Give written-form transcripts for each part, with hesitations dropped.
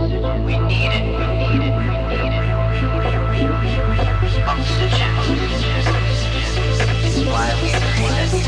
We need it. Oxygen. It's why we breathe it.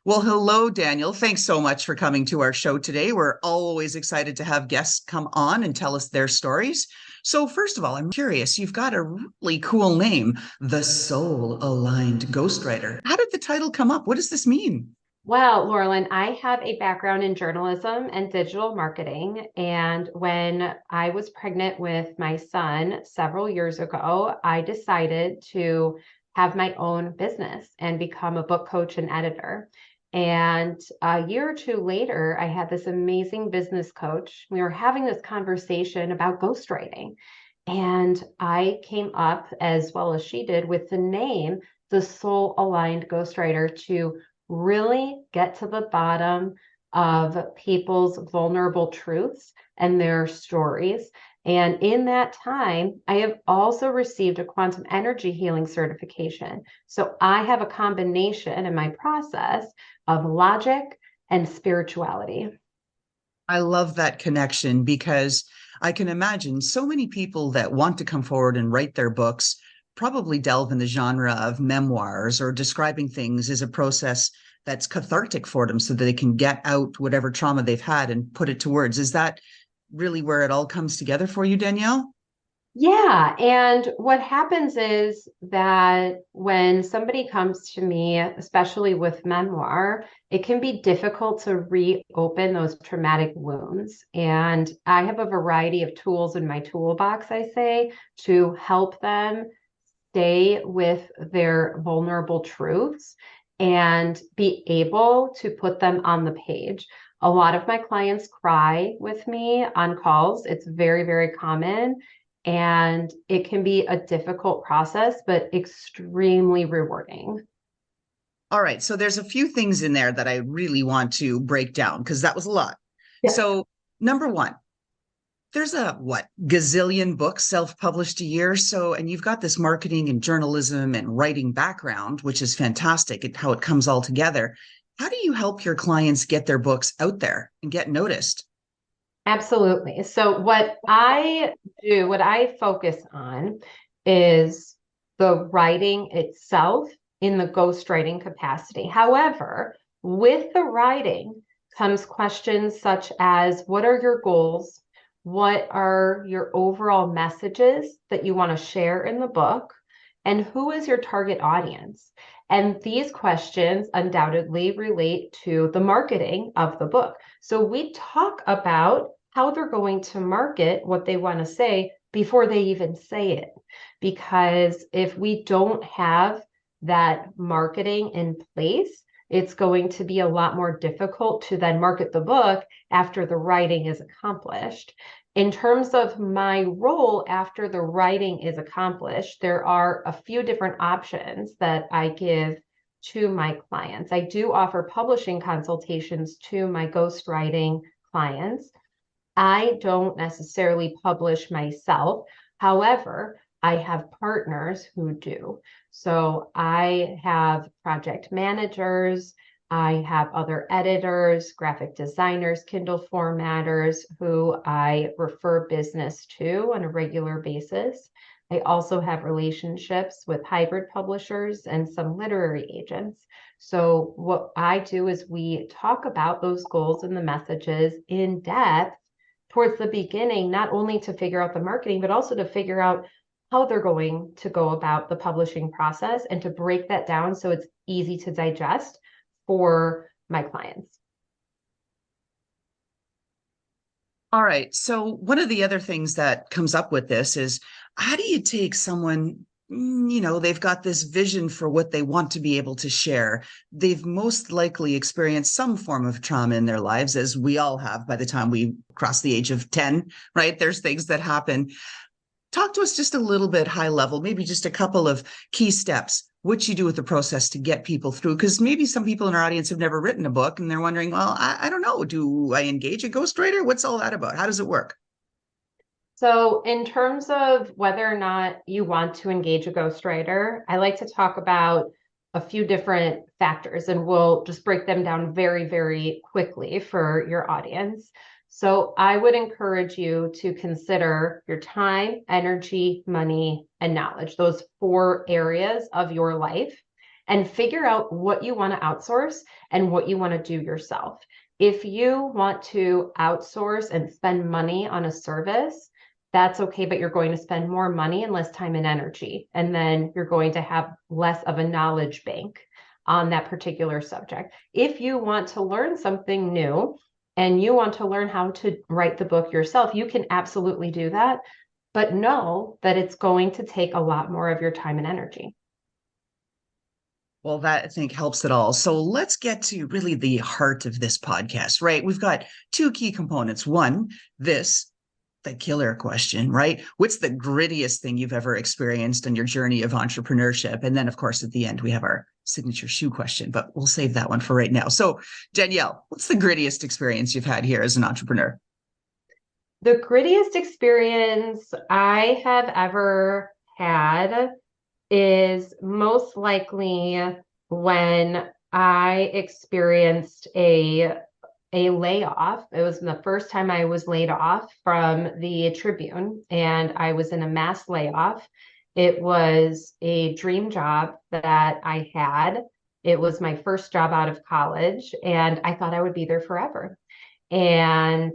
Well, hello, Danielle. Thanks so much for coming to our show today. We're always excited to have guests come on and tell us their stories. So, first of all, I'm curious, you've got a really cool name, the Soul Aligned Ghostwriter. How did the title come up? What does this mean? Well, Loralyn, I have a background in journalism and digital marketing. And when I was pregnant with my son several years ago, I decided to have my own business and become a book coach and editor. And a year or two later, I had this amazing business coach. We were having this conversation about ghostwriting. And I came up, as well as she did, with the name, the Soul Aligned Ghostwriter, to really get to the bottom of people's vulnerable truths and their stories. And in that time, I have also received a quantum energy healing certification. So I have a combination in my process of logic and spirituality. I love that connection because I can imagine so many people that want to come forward and write their books probably delve in the genre of memoirs or describing things as a process that's cathartic for them so that they can get out whatever trauma they've had and put it to words. Is that really where it all comes together for you, Danielle? Yeah. And what happens is that when somebody comes to me, especially with memoir, it can be difficult to reopen those traumatic wounds. And I have a variety of tools in my toolbox, I say, to help them stay with their vulnerable truths and be able to put them on the page. A lot of my clients cry with me on calls. It's very, very common. And it can be a difficult process, but extremely rewarding. All right. So there's a few things in there that I really want to break down because that was a lot. Yeah. So, number one, there's gazillion books self-published a year. So, and you've got this marketing and journalism and writing background, which is fantastic, how it comes all together. How do you help your clients get their books out there and get noticed? Absolutely. So what I do, what I focus on is the writing itself in the ghostwriting capacity. However, with the writing comes questions such as, what are your goals? What are your overall messages that you want to share in the book? And who is your target audience? And these questions undoubtedly relate to the marketing of the book. So we talk about how they're going to market what they want to say before they even say it. Because if we don't have that marketing in place, it's going to be a lot more difficult to then market the book after the writing is accomplished. In terms of my role after the writing is accomplished, there are a few different options that I give to my clients. I do offer publishing consultations to my ghostwriting clients. I don't necessarily publish myself. However, I have partners who do. So I have project managers, I have other editors, graphic designers, Kindle formatters who I refer business to on a regular basis. I also have relationships with hybrid publishers and some literary agents. So what I do is we talk about those goals and the messages in depth towards the beginning, not only to figure out the marketing, but also to figure out how they're going to go about the publishing process and to break that down so it's easy to digest for my clients. All right. So one of the other things that comes up with this is, how do you take someone, they've got this vision for what they want to be able to share. They've most likely experienced some form of trauma in their lives, as we all have by the time we cross the age of 10, right? There's things that happen. Talk to us just a little bit high level, maybe just a couple of key steps, what you do with the process to get people through. Because maybe some people in our audience have never written a book and they're wondering, well, I don't know, do I engage a ghostwriter? What's all that about? How does it work? So in terms of whether or not you want to engage a ghostwriter, I like to talk about a few different factors, and we'll just break them down very, very quickly for your audience. So I would encourage you to consider your time, energy, money, and knowledge, those 4 areas of your life, and figure out what you want to outsource and what you want to do yourself. If you want to outsource and spend money on a service, that's okay, but you're going to spend more money and less time and energy. And then you're going to have less of a knowledge bank on that particular subject. If you want to learn something new and you want to learn how to write the book yourself, you can absolutely do that, but know that it's going to take a lot more of your time and energy. Well, that I think helps it all. So let's get to really the heart of this podcast, right? We've got 2 key components. One, the killer question, right? What's the grittiest thing you've ever experienced on your journey of entrepreneurship? And then, of course, at the end, we have our signature shoe question, but we'll save that one for right now. So, Danielle, what's the grittiest experience you've had here as an entrepreneur? The grittiest experience I have ever had is most likely when I experienced a layoff. It was the first time I was laid off from the Tribune, and I was in a mass layoff. It was a dream job that I had. It was my first job out of college, and I thought I would be there forever. And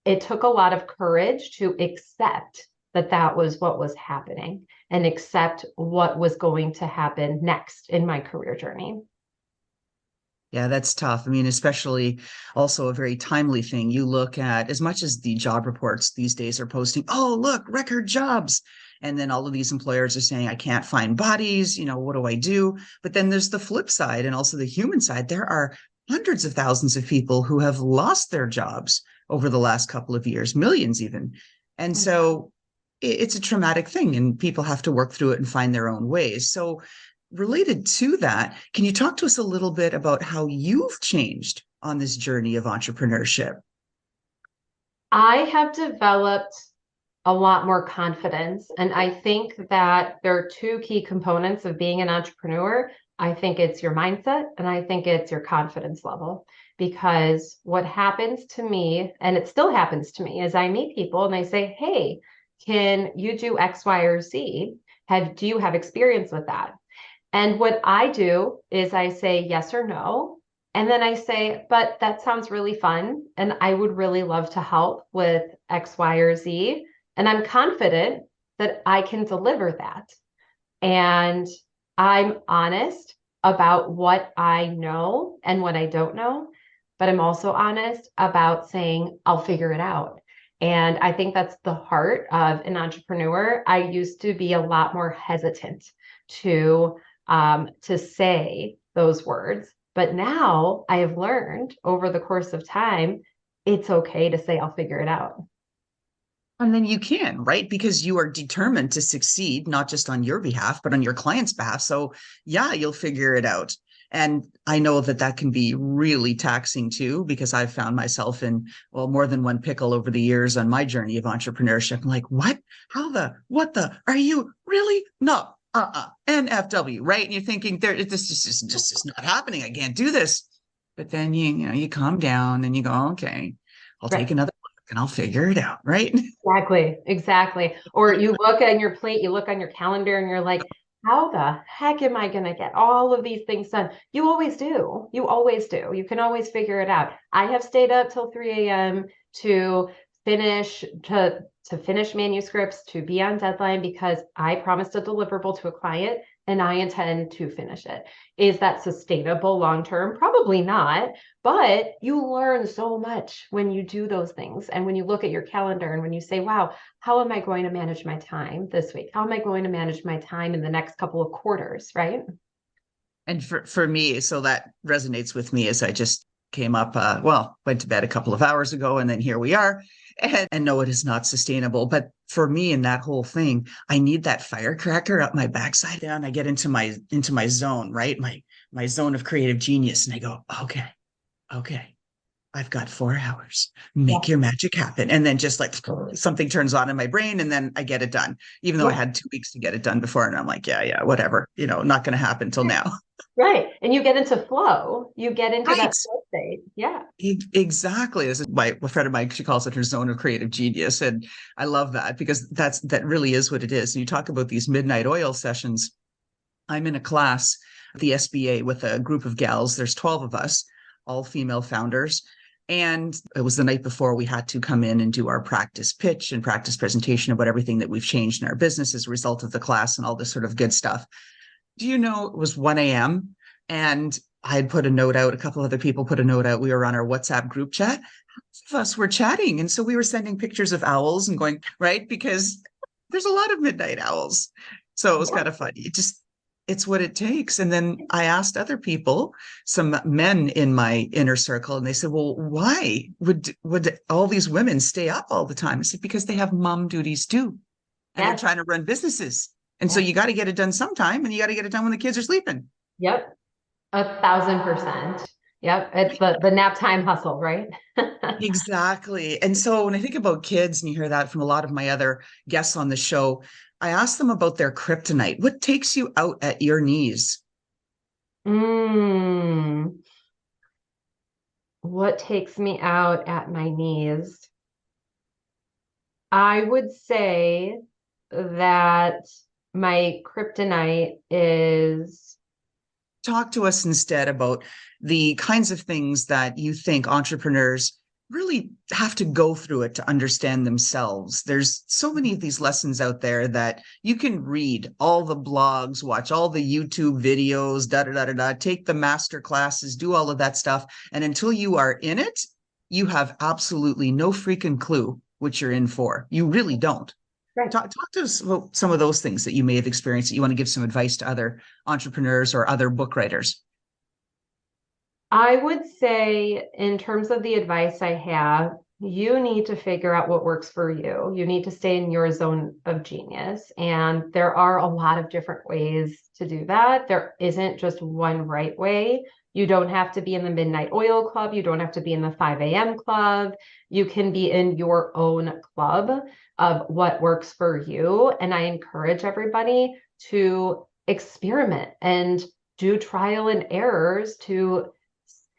it took a lot of courage to accept that that was what was happening and accept what was going to happen next in my career journey. Yeah, that's tough. I mean, especially also a very timely thing. You look at, as much as the job reports these days are posting, oh, look, record jobs. And then all of these employers are saying, I can't find bodies, what do I do? But then there's the flip side and also the human side. There are hundreds of thousands of people who have lost their jobs over the last couple of years, millions even. And so it's a traumatic thing, and people have to work through it and find their own ways. So related to that, can you talk to us a little bit about how you've changed on this journey of entrepreneurship? I have developed a lot more confidence, and I think that there are 2 key components of being an entrepreneur. I think it's your mindset, and I think it's your confidence level. Because what happens to me, and it still happens to me, is I meet people and they say, hey, can you do X, Y, or Z? Do you have experience with that? And what I do is I say yes or no. And then I say, but that sounds really fun, and I would really love to help with X, Y, or Z. And I'm confident that I can deliver that. And I'm honest about what I know and what I don't know, but I'm also honest about saying, I'll figure it out. And I think that's the heart of an entrepreneur. I used to be a lot more hesitant to say those words, but now I have learned over the course of time, it's okay to say, I'll figure it out. And then you can, right? Because you are determined to succeed, not just on your behalf, but on your client's behalf. So yeah, you'll figure it out. And I know that that can be really taxing too, because I've found myself in, well, more than one pickle over the years on my journey of entrepreneurship. I'm like, what? What the, are you really? No, NFW, right? And you're thinking, this is not happening. I can't do this. But then you calm down and you go, okay, I'll take another look and I'll figure it out, right? Exactly. Or you look at your plate, you look on your calendar and you're like, how the heck am I going to get all of these things done? You always do. You always do. You can always figure it out. I have stayed up till 3 a.m. to finish manuscripts, to be on deadline, because I promised a deliverable to a client and I intend to finish it. Is that sustainable long term? Probably not, but you learn so much when you do those things. And when you look at your calendar and when you say, wow, how am I going to manage my time this week? How am I going to manage my time in the next couple of quarters, right? And for me, so that resonates with me as I just came up, went to bed a couple of hours ago, and then here we are. And no, it is not sustainable. But for me, in that whole thing, I need that firecracker up my backside. And I get into my zone, right? My zone of creative genius. And I go, okay. I've got 4 hours. Make your magic happen. And then just like something turns on in my brain and then I get it done, even though I Yeah. had 2 weeks to get it done before. And I'm like, yeah, whatever, not going to happen till now. Right. And you get into flow. You get into Right. that flow state. Yeah. Exactly. This is a friend of mine, she calls it her zone of creative genius. And I love that because that really is what it is. And you talk about these midnight oil sessions. I'm in a class at the SBA with a group of gals. There's 12 of us, all female founders. And it was the night before we had to come in and do our practice pitch and practice presentation about everything that we've changed in our business as a result of the class and all this sort of good stuff. Do you know it was 1 a.m. and I had put a note out, a couple other people put a note out. We were on our WhatsApp group chat. Half of us were chatting. And so we were sending pictures of owls and going, right? Because there's a lot of midnight owls. So it was kind of funny. It's what it takes. And then I asked other people, some men in my inner circle, and they said, well, why would all these women stay up all the time? I said, because they have mom duties too. And they're trying to run businesses. And so you got to get it done sometime, and you got to get it done when the kids are sleeping. Yep. 1,000%. Yep. It's the nap time hustle, right? Exactly. And so when I think about kids, and you hear that from a lot of my other guests on the show, I ask them about their kryptonite. What takes you out at your knees? What takes me out at my knees? I would say that my kryptonite is Talk to us instead about the kinds of things that you think entrepreneurs really have to go through it to understand themselves. There's so many of these lessons out there that you can read all the blogs, watch all the YouTube videos, take the master classes, do all of that stuff. And until you are in it, you have absolutely no freaking clue what you're in for. You really don't. right. Talk to us about some of those things that you may have experienced that you want to give some advice to other entrepreneurs or other book writers. I would say, in terms of the advice I have, you need to figure out what works for you. You need to stay in your zone of genius. And there are a lot of different ways to do that. There isn't just one right way. You don't have to be in the Midnight Oil Club. You don't have to be in the 5 a.m. club. You can be in your own club of what works for you. And I encourage everybody to experiment and do trial and errors to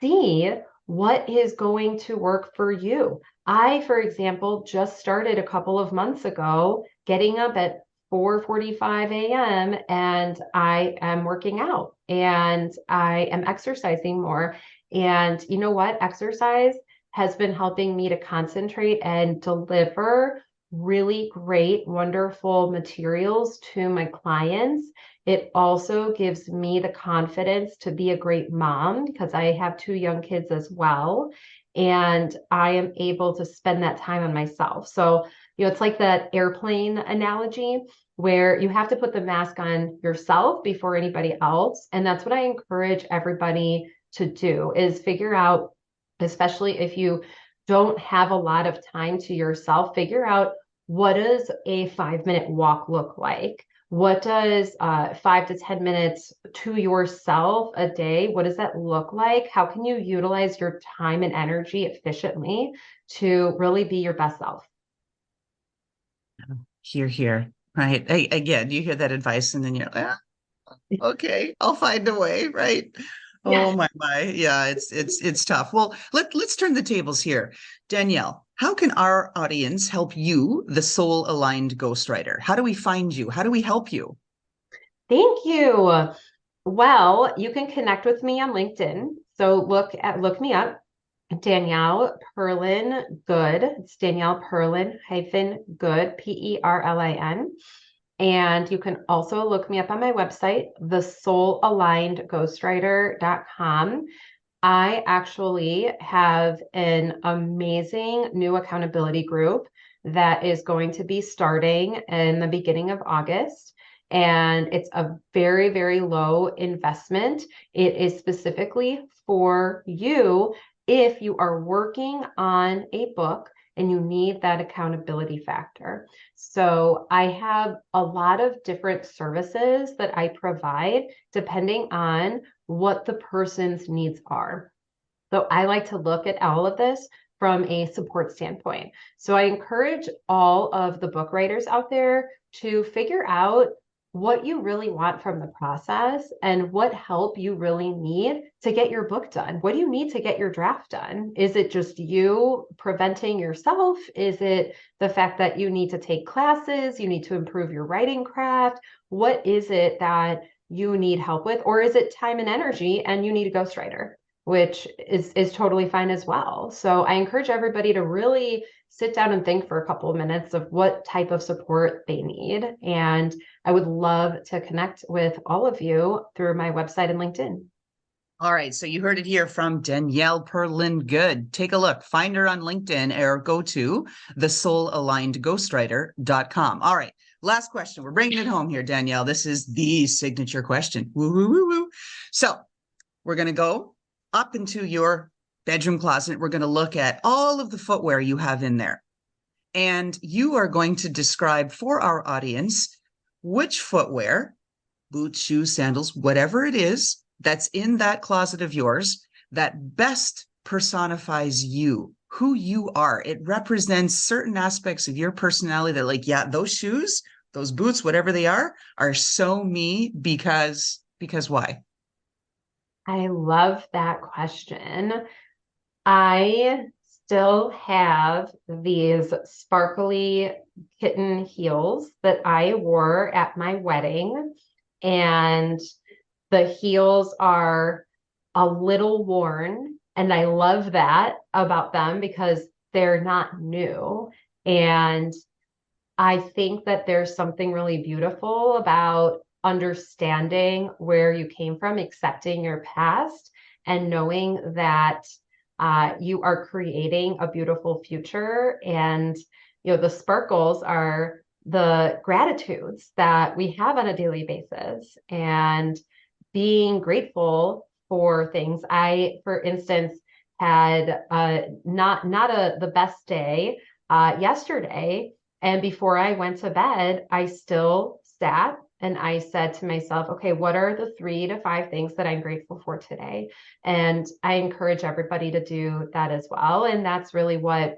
see what is going to work for you. I, for example, just started a couple of months ago getting up at 4:45 a.m. and I am working out and I am exercising more. And you know what? Exercise has been helping me to concentrate and deliver really great, wonderful materials to my clients. It also gives me the confidence to be a great mom because I have 2 young kids as well. And I am able to spend that time on myself. So, it's like that airplane analogy where you have to put the mask on yourself before anybody else. And that's what I encourage everybody to do is figure out, especially if you don't have a lot of time to yourself, figure out what does a 5-minute walk look like? What does 5 to 10 minutes to yourself a day? What does that look like? How can you utilize your time and energy efficiently to really be your best self? Here, right? Again, you hear that advice and then you're like, okay, I'll find a way, right? Yeah. Oh my. Yeah, it's tough. Well, let's turn the tables here. Danielle, how can our audience help you, the soul aligned ghostwriter? How do we find you? How do we help you? Thank you. Well, you can connect with me on LinkedIn. So look me up, Danielle Perlin-Good. It's Danielle Perlin-Good, Perlin. And you can also look me up on my website, thesoulalignedghostwriter.com. I actually have an amazing new accountability group that is going to be starting in the beginning of August. And it's a very, very low investment. It is specifically for you if you are working on a book and you need that accountability factor. So I have a lot of different services that I provide depending on what the person's needs are. So I like to look at all of this from a support standpoint. So I encourage all of the book writers out there to figure out what you really want from the process and what help you really need to get your book done. What do you need to get your draft done? Is it just you preventing yourself? Is it the fact that you need to take classes? You need to improve your writing craft? What is it that you need help with? Or is it time and energy and you need a ghostwriter, which is totally fine as well. So I encourage everybody to really sit down and think for a couple of minutes of what type of support they need. And I would love to connect with all of you through my website and LinkedIn. All right, so you heard it here from Danielle Perlin-Good. Take a look, find her on LinkedIn or go to thesoulalignedghostwriter.com. All right, last question. We're bringing it home here, Danielle. This is the signature question. Woo, woo, woo, woo. So we're going to go up into your bedroom closet. We're going to look at all of the footwear you have in there. And you are going to describe for our audience which footwear, boots, shoes, sandals, whatever it is, that's in that closet of yours that best personifies you, who you are. It represents certain aspects of your personality that, like, yeah, those shoes, those boots, whatever they are so me because why? I love that question. I still have these sparkly kitten heels that I wore at my wedding, and the heels are a little worn, and I love that about them because they're not new. And I think that there's something really beautiful about understanding where you came from, accepting your past, and knowing that you are creating a beautiful future. And, the sparkles are the gratitudes that we have on a daily basis and being grateful for things. I, for instance, had not the best day yesterday. And before I went to bed, I still sat and I said to myself, okay, what are the 3 to 5 things that I'm grateful for today? And I encourage everybody to do that as well. And that's really what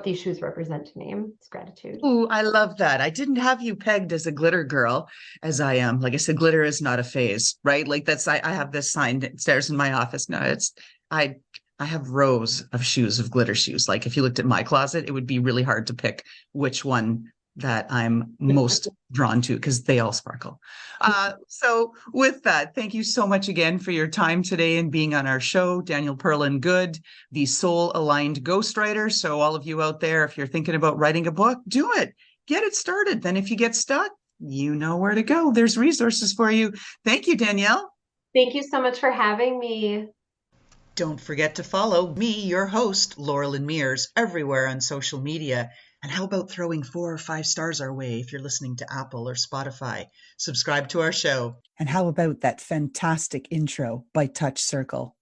these shoes represent to me. It's gratitude. Ooh, I love that. I didn't have you pegged as a glitter girl as I am. Like I said, glitter is not a phase, right? Like I have this sign downstairs in my office. No, I have rows of shoes, of glitter shoes. Like if you looked at my closet, it would be really hard to pick which one that I'm most drawn to because they all sparkle. So with that, thank you so much again for your time today and being on our show. Danielle Perlin-Good, the soul aligned ghostwriter. So all of you out there, if you're thinking about writing a book, do it. Get it started. Then if you get stuck, you know where to go. There's resources for you. Thank you, Danielle. Thank you so much for having me. Don't forget to follow me, your host, Loralyn Mears, everywhere on social media. And how about throwing 4 or 5 stars our way if you're listening to Apple or Spotify? Subscribe to our show. And how about that fantastic intro by Touch Circle?